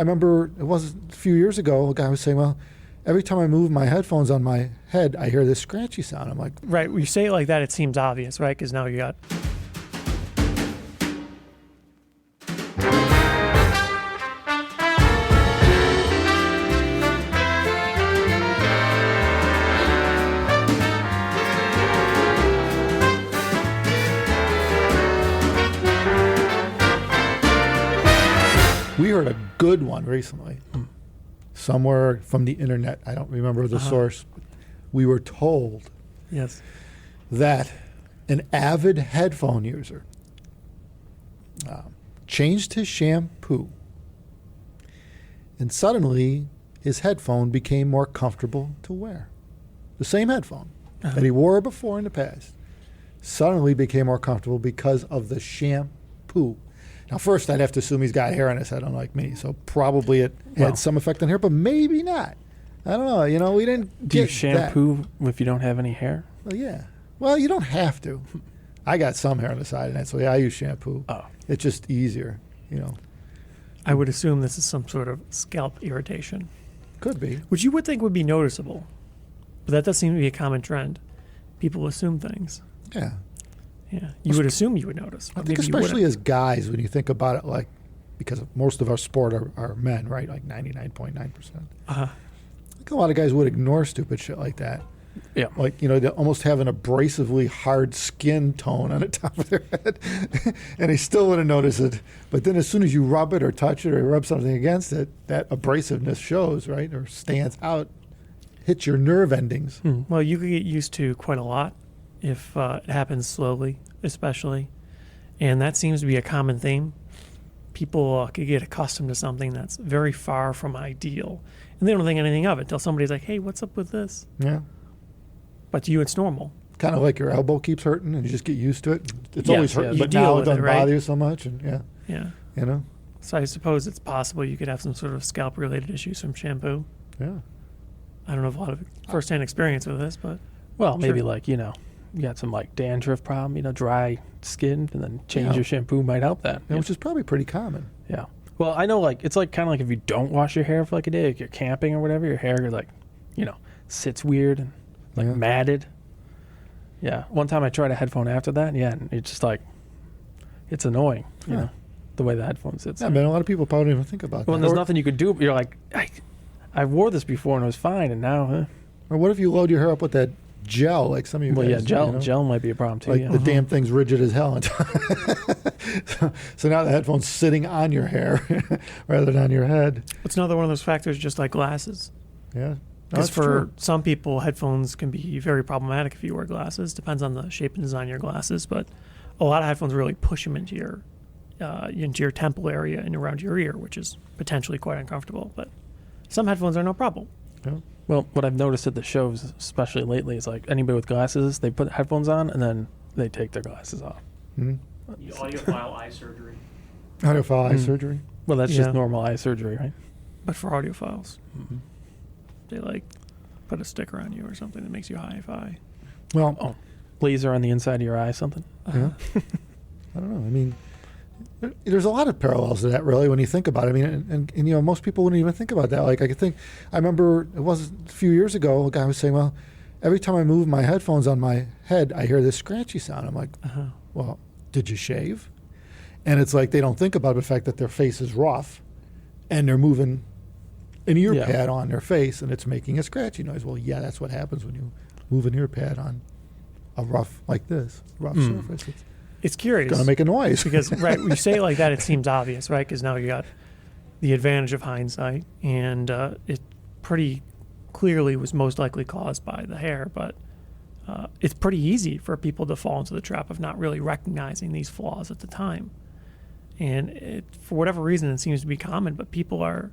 I remember it wasn't a few years ago, a guy was saying, well, every time I move my headphones on my head, I hear this scratchy sound. I'm like, right. When you say it like that, it seems obvious, right? Because now you got. we heard a good one recently, somewhere from the internet. I don't remember the source. But we were told Yes. that an avid headphone user changed his shampoo, and suddenly his headphone became more comfortable to wear. The same headphone that he wore before in the past suddenly became more comfortable because of the shampoo. Now, first, I'd have to assume he's got hair on his head, unlike me, so probably it had some effect on hair, but maybe not. I don't know. You know, we didn't Do you get shampoo if you don't have any hair? Well, yeah. Well, you don't have to. I got some hair on the side, and so yeah, I use shampoo. Oh. It's just easier, you know. I would assume this is some sort of scalp irritation, Could be. which you would think would be noticeable. But that does seem to be a common trend. People assume things. Yeah. Yeah. You would assume you would notice. I But think maybe you especially wouldn't. as guys, when you think about it, like, because most of our sport are men, right? Like 99.9%. Uh-huh. I think a lot of guys would ignore stupid shit like that. Yeah. Like, you know, they almost have an abrasively hard skin tone on the top of their head, and they still wouldn't notice it. But then as soon as you rub it or touch it or rub something against it, that abrasiveness shows, right? Or stands out, hits your nerve endings. Well, you could get used to quite a lot if it happens slowly, especially. And that seems to be a common theme. People could get accustomed to something that's very far from ideal. And they don't think anything of it until somebody's like, hey, what's up with this? Yeah. But to you, it's normal. Kind of like your elbow keeps hurting and you just get used to it. It's Yeah, always hurting, you but deal now it with it, doesn't right? bother you so much. And yeah, Yeah. you know, So I suppose it's possible you could have some sort of scalp-related issues from shampoo. yeah. I don't have a lot of first-hand experience with this, but Well, maybe Sure. like, you know, you got some like dandruff problem, you know, dry skin, and then change Yeah. your shampoo might help that. Yeah, which is probably pretty common. Yeah. Well, I know like it's like kind of like if you don't wash your hair for like a day, like you're camping or whatever, your hair like, you know, sits weird and like Yeah. matted. Yeah. One time I tried a headphone after that, yeah, and it's just like it's annoying, you Huh. know, the way the headphone sits. Yeah, man, a lot of people probably don't even think about Well, and that. there's Or, nothing you could do. But you're like, I wore this before and it was fine, and now, or what if you load your hair up with that gel, like some of you well, guys yeah, do, gel you know? gel might be a problem too. Like Yeah. the damn thing's rigid as hell. So now the headphone's sitting on your hair rather than on your head. it's another one of those factors just like glasses. Yeah. No, Because that's for true. some people, headphones can be very problematic if you wear glasses. Depends on the shape and design of your glasses, but a lot of headphones really push them into your temple area and around your ear, which is potentially quite uncomfortable. But some headphones are no problem. Yeah. Well, what I've noticed at the shows, especially lately, is like anybody with glasses, they put headphones on and then they take their glasses off. Mhm. Audiophile eye surgery. Audiophile eye surgery. Well, that's Yeah. just normal eye surgery, right? But for audiophiles, they like put a sticker on you or something that makes you hi-fi. Well, Oh, laser on the inside of your eye, something. yeah. I don't know. I mean, there's a lot of parallels to that, really, when you think about it. I mean, and you know, most people wouldn't even think about that. Like, I remember it was a few years ago, a guy was saying, well, every time I move my headphones on my head, I hear this scratchy sound. I'm like, well, did you shave? And it's like they don't think about the fact that their face is rough and they're moving an ear Yeah. pad on their face and it's making a scratchy noise. Well, yeah, that's what happens when you move an ear pad on a rough, like this, rough surface. It's It's curious. going to make a noise. because right, when you say it like that, it seems obvious, right? Because now you got the advantage of hindsight, and it pretty clearly was most likely caused by the hair. But it's pretty easy for people to fall into the trap of not really recognizing these flaws at the time, and for whatever reason, it seems to be common. But people are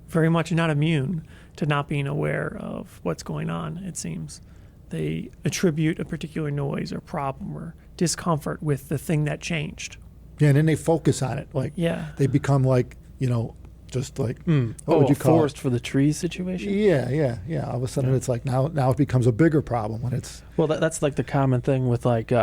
very much not immune to not being aware of what's going on. It seems they attribute a particular noise or problem or discomfort with the thing that changed. Yeah, and then they focus on it. Like, Yeah. they become like, you know, just like, what Oh, would you a call forest it? for the trees situation? Yeah. All of a sudden, it's like now it becomes a bigger problem when it's. Well, that's like the common thing with like,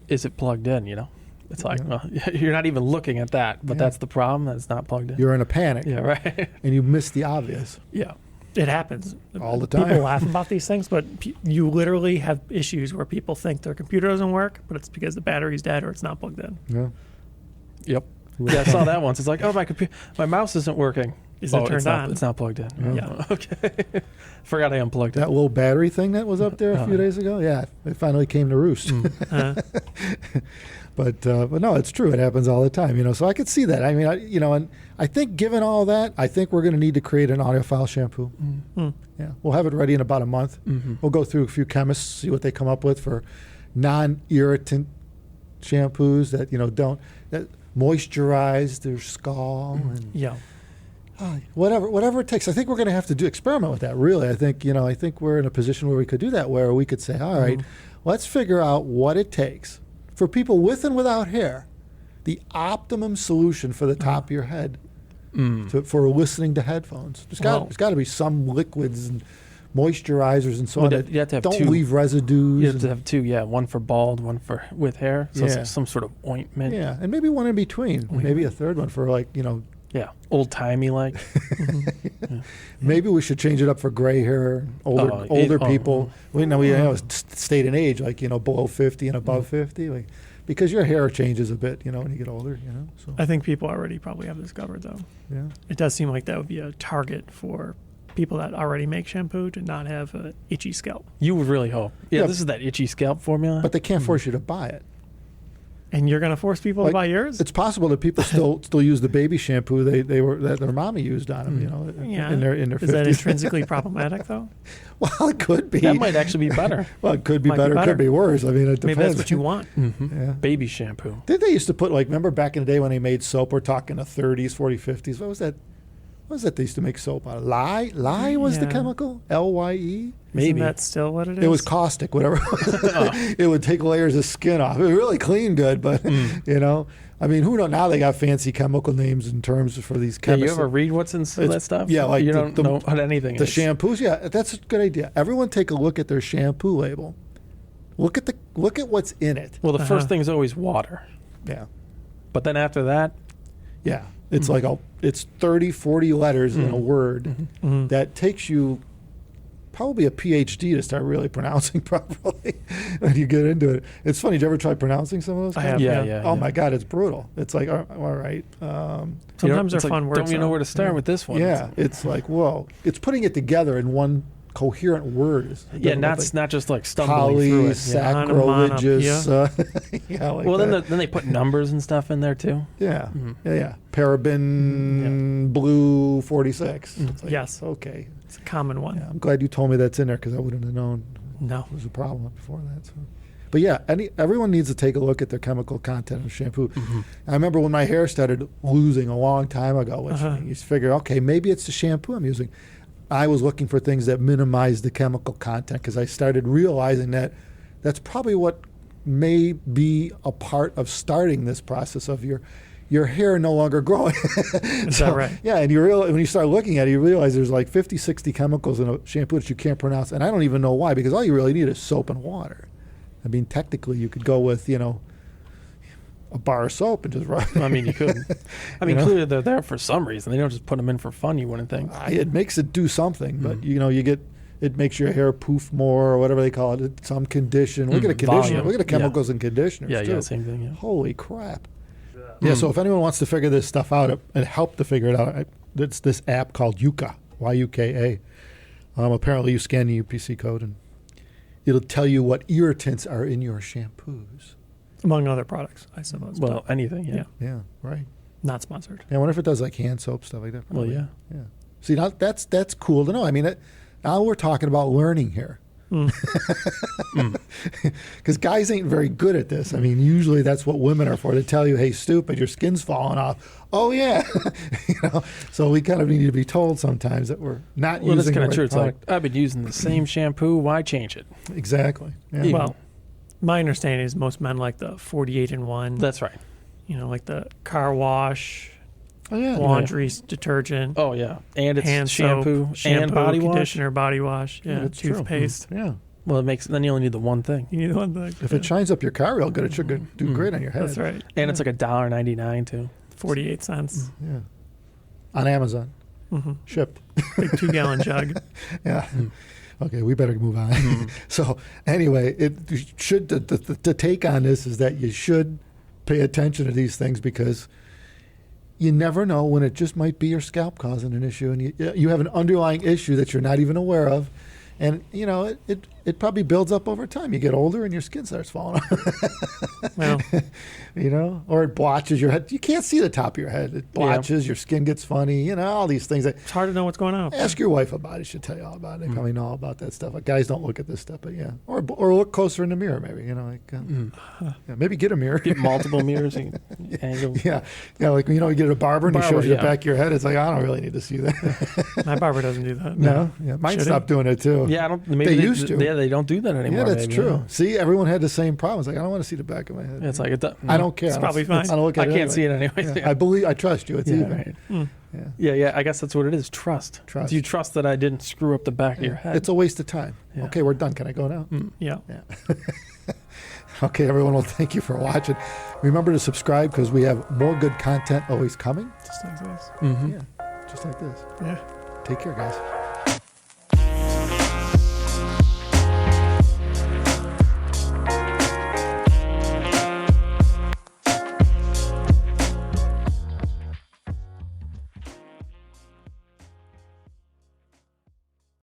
is it plugged in, you know? It's like, well, you're not even looking at that, but Yeah. that's the problem. That's not plugged in. You're in a panic, Yeah, right. and you miss the obvious. Yeah. It happens All the time. People laugh about these things, but you literally have issues where people think their computer doesn't work, but it's because the battery's dead or it's not plugged in. Yeah. Yep. Yeah, I saw that once. It's like, oh, my mouse isn't working. Is it turned it's not, on? It's not plugged in. Yeah. Okay. Forgot I unplugged That it. little battery thing that was up there a few days ago. Yeah, it finally came to roost. But no, it's true. It happens all the time. So I could see that. I mean, and I think given all that, I think we're going to need to create an audiophile shampoo. Yeah, we'll have it ready in about a month. We'll go through a few chemists, see what they come up with for non-irritant shampoos that that moisturize their skull and Yeah. whatever it takes. I think we're going to have to experiment with that. Really, I think we're in a position where we could do that, where we could say, all right, let's figure out what it takes for people with and without hair, the optimum solution for the top of your head for listening to headphones. There's got to be some liquids and moisturizers and so on that you have to have don't two. leave residues. You have to have two, one for bald, one for with hair. So Yeah. it's some sort of ointment. Yeah, and maybe one in between. Maybe a third one for Yeah, old timey like. Maybe we should change it up for gray hair, older people. We state and age, like below 50 and above 50, like because your hair changes a bit, when you get older, So I think people already probably have this covered, though. yeah, It does seem like that would be a target for people that already make shampoo to not have an itchy scalp. You would really hope. Yeah, Yeah. this is that itchy scalp formula. but they can't force you to buy it. And you're going to force people to buy yours? It's possible that people still use the baby shampoo that their mommy used on them, Yeah. in their Is 50s. that intrinsically problematic, though? Well, it could be. that might actually be better. Well, it could be Might be better. It better. could be worse. I mean, it depends. Maybe that's what you want. Yeah. Baby shampoo. Did they used to put remember back in the day when they made soap? We're talking the 30s, 40s, 50s. What was that? What was that they used to make soap out of? Lye was the Yeah. chemical? LYE? Isn't Maybe. that still what it is? It was caustic, whatever. It would take layers of skin off. It would really clean good, but I mean, who knows? Now they got fancy chemical names and terms for these Yeah, chemists. you ever read what's in that stuff? yeah, like you the- don't the- know what anything the is. shampoos? Yeah, that's a good idea. Everyone take a look at their shampoo label. Look at what's in it. Well, the first thing is always water, Yeah. but then after that, Yeah. It's like it's 30, 40 letters in a word that takes you probably a PhD to start really pronouncing properly when you get into it. It's funny. Did you ever try pronouncing some of those? I have. yeah. Oh my God, it's brutal. It's like, all right. Sometimes they're it's like, fun words. Don't you know though. where to start with this one? Yeah. It's like, whoa. It's putting it together in one coherent word. Yeah, not just like stumbling through it. Yeah. Polysacrilegious. Well, then they put numbers and stuff in there too. yeah. Paraben blue 46. It's like, Yes. Okay. It's a common one. Yeah, I'm glad you told me that's in there because I wouldn't have known No. there was a problem before that. So. But yeah, everyone needs to take a look at their chemical content of shampoo. I remember when my hair started losing a long time ago, which you figure, okay, maybe it's the shampoo I'm using. I was looking for things that minimize the chemical content because I started realizing that that's probably what may be a part of starting this process of your hair no longer growing. Is that right? Yeah, and when you start looking at it, you realize there's like 50, 60 chemicals in a shampoo that you can't pronounce, and I don't even know why, because all you really need is soap and water. I mean, technically, you could go with, a bar of soap and just rub. I mean, you could. I mean, clearly they're there for some reason. They don't just put them in for fun. You wouldn't think. It makes it do something, but it makes your hair poof more or whatever they call it. Some condition. Look at a conditioner. Volume. Look at the chemicals in conditioners Yeah, too. yeah, same thing. Yeah. Holy crap. Yeah, so if anyone wants to figure this stuff out and help to figure it out, it's this app called Yuka, Yuka. Apparently you scan the UPC code and it'll tell you what irritants are in your shampoos. Among other products, I suppose. Well, but anything. Yeah. Yeah, right. not sponsored. Yeah, I wonder if it does like hand soap, stuff like that. Well, Probably. yeah. Yeah. See, now that's cool to know. I mean, now we're talking about learning here. Because guys ain't very good at this. I mean, usually that's what women are for, to tell you, hey, stupid, your skin's falling off. Oh, yeah. So we kind of need to be told sometimes that we're not Well, that's using kind the of true. right It's like, product. I've been using the same shampoo. Why change it? Exactly. Yeah. Yeah. Well, my understanding is most men like the 48 in 1. That's right. Like the car wash, Oh, yeah. laundry detergent, Oh, yeah. And it's hand shampoo, soap, shampoo, and body wash. conditioner, body wash, Yeah, that's true. toothpaste. Yeah. Well, it makes then you only need the one thing, You need one thing. If it shines up your car real good, it should do Mm. great on your head. That's right. and it's like $1.99 too. 48 cents. Yeah. On Amazon. Mm-hmm. Shipped. Big 2-gallon jug. Yeah. Okay, we better move on. So anyway, you should the take on this is that you should pay attention to these things because you never know when it just might be your scalp causing an issue, and you have an underlying issue that you're not even aware of, and you know it probably builds up over time. You get older and your skin starts falling off. Well, You know, or it blotches your head. You can't see the top of your head. It blotches, your skin gets funny, you know, all these things. it's hard to know what's going on. Ask your wife about it. She'll tell you all about it. They probably know all about that stuff. Like, guys don't look at this stuff, but yeah. Or look closer in the mirror, maybe, you know, like, yeah, maybe get a mirror. Get multiple mirrors and angle. Yeah. Yeah, like, you know, you get a barber and he Barber, shows you yeah. the back of your head. It's like, I don't really need to see that. My barber doesn't do that. No? Yeah. Mine Should stopped doing it, too. Yeah, I don't. Maybe They used to. Yeah, they don't do that anymore. Yeah, that's maybe, true. yeah. See, everyone had the same problem. It's like, I don't want to see the back of my head. It's like I don't care. It's I don't- probably fine. I don't look I at it can't see it anyway. Yeah. I trust you. It's Yeah, even. right. Mm. Yeah. Yeah. I guess that's what it is. Trust. Trust. Do you trust that I didn't screw up the back of your head? It's a waste of time. Yeah. Okay, we're done. Can I go now? Yeah. Yeah. Okay, everyone. Well, thank you for watching. Remember to subscribe because we have more good content always coming. Just like this. Mhm. Yeah, just like this. Yeah. Take care, guys.